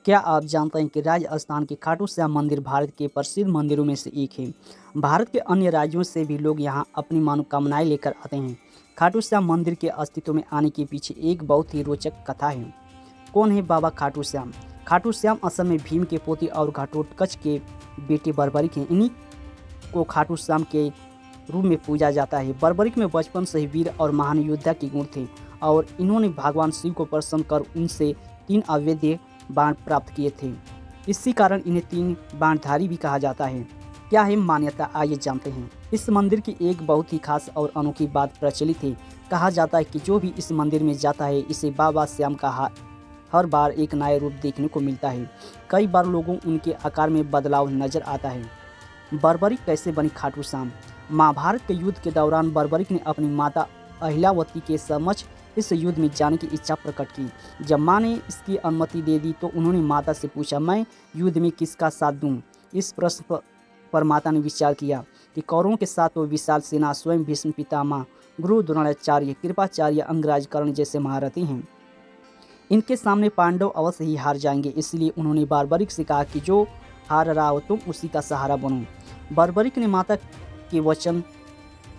क्या आप जानते हैं कि राजस्थान के खाटू श्याम मंदिर भारत के प्रसिद्ध मंदिरों में से एक है। भारत के अन्य राज्यों से भी लोग यहां अपनी मनोकामनाएं लेकर आते हैं। खाटू श्याम मंदिर के अस्तित्व में आने के पीछे एक बहुत ही रोचक कथा है। कौन है बाबा खाटू श्याम? खाटू श्याम असम में भीम के पोते और घटोत्कच के बेटे बर्बरिक हैं। इन्हीं को खाटू श्याम के रूप में पूजा जाता है। बर्बरिक में बचपन से ही वीर और महान योद्धा के गुण थे और इन्होंने भगवान शिव को प्रसन्न कर उनसे 3 अवैध बाण प्राप्त किए थे। इसी कारण इन्हें 3 बाणधारी भी कहा जाता है। क्या है मान्यता, आइए जानते हैं। इस मंदिर की एक बहुत ही खास और अनोखी बात प्रचलित है। कहा जाता है कि जो भी इस मंदिर में जाता है इसे बाबा श्याम का हर बार एक नया रूप देखने को मिलता है। कई बार लोगों उनके आकार में बदलाव नजर आता है। बर्बरिक कैसे बनी खाटू श्याम? महाभारत के युद्ध के दौरान बर्बरिक ने अपनी माता अहिल्यावती के समक्ष इस युद्ध में जाने की इच्छा प्रकट की। जब माँ ने इसकी अनुमति दे दी तो उन्होंने माता से पूछा, मैं युद्ध में किसका साथ दूं? इस प्रश्न पर माता ने विचार किया कि कौरवों के साथ वो विशाल सेना, स्वयं भीष्म पितामह, गुरु द्रोणाचार्य, कृपाचार्य, अंगराज, कर्ण जैसे महारथी हैं। इनके सामने पांडव अवश्य ही हार जाएंगे। इसलिए उन्होंने बर्बरिक से कहा कि जो हार रहा हो तुम उसी का सहारा बनो। बर्बरिक ने माता के वचन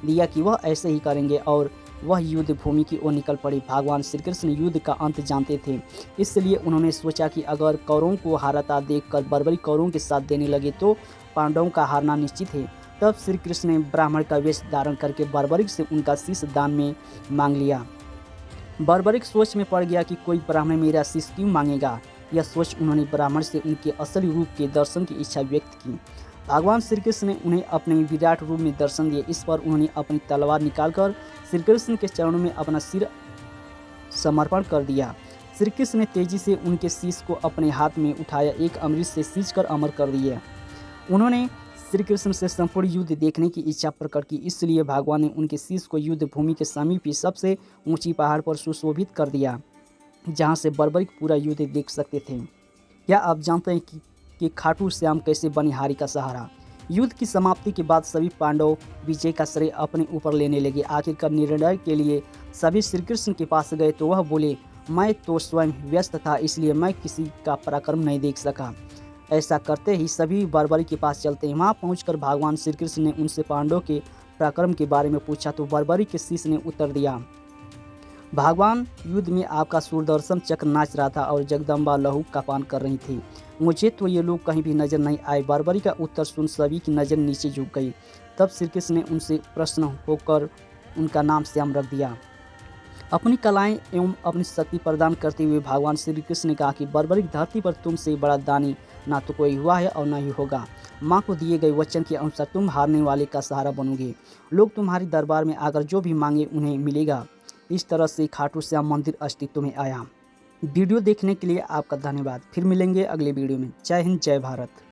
दिया कि वह ऐसे ही करेंगे और वह युद्ध भूमि की ओर निकल पड़े। भगवान श्री कृष्ण युद्ध का अंत जानते थे, इसलिए उन्होंने सोचा कि अगर कौरवों को हारता देखकर बर्बरिक कौरवों के साथ देने लगे तो पांडवों का हारना निश्चित है। तब श्री कृष्ण ने ब्राह्मण का वेश धारण करके बर्बरिक से उनका शीश दान में मांग लिया। बर्बरिक सोच में पड़ गया कि कोई ब्राह्मण मेरा शीश क्यों मांगेगा। यह सोच उन्होंने ब्राह्मण से उनके असली रूप के दर्शन की इच्छा व्यक्त की। भगवान श्री कृष्ण ने उन्हें अपने विराट रूप में दर्शन दिए। इस पर उन्होंने अपनी तलवार निकालकर श्री कृष्ण के चरणों में अपना सिर समर्पण कर दिया। श्री कृष्ण ने तेजी से उनके शीश को अपने हाथ में उठाया, एक अमृत से सींचकर अमर कर दिया। उन्होंने श्री कृष्ण से संपूर्ण युद्ध देखने की इच्छा प्रकट की, इसलिए भगवान ने उनके शीश को युद्ध भूमि के समीप ही सबसे ऊंची पहाड़ पर सुशोभित कर दिया, जहाँ से बर्बरिक पूरा युद्ध देख सकते थे। क्या आप जानते हैं कि खाटू श्याम कैसे बने हारी का सहारा? युद्ध की समाप्ति के बाद सभी पांडव विजय का श्रेय अपने ऊपर लेने लगे। आखिरकार निर्णय के लिए सभी श्री कृष्ण के पास गए तो वह बोले, मैं तो स्वयं व्यस्त था इसलिए मैं किसी का पराक्रम नहीं देख सका। ऐसा करते ही सभी बर्बरिक के पास चलते हैं। वहाँ पहुंचकर भगवान श्री कृष्ण ने उनसे पांडवों के पराक्रम के बारे में पूछा तो बर्बरिक के शीश ने उत्तर दिया, भगवान युद्ध में आपका सुदर्शन चक्र नाच रहा था और जगदम्बा लहू का पान कर रही थी। मुझे तो ये लोग कहीं भी नजर नहीं आए। बर्बरिक का उत्तर सुन सभी की नज़र नीचे झुक गई। तब श्री कृष्ण ने उनसे प्रसन्न होकर उनका नाम श्याम रख दिया। अपनी कलाएं एवं अपनी शक्ति प्रदान करते हुए भगवान श्री कृष्ण ने कहा कि बर्बरिक, धरती पर तुमसे बड़ा दानी ना तो कोई हुआ है और ना ही होगा। माँ को दिए गए वचन के अनुसार तुम हारने वाले का सहारा बनोगे। लोग तुम्हारे दरबार में आकर जो भी मांगे उन्हें मिलेगा। इस तरह से खाटू श्याम मंदिर अस्तित्व में आया। वीडियो देखने के लिए आपका धन्यवाद। फिर मिलेंगे अगले वीडियो में। जय हिंद, जय भारत।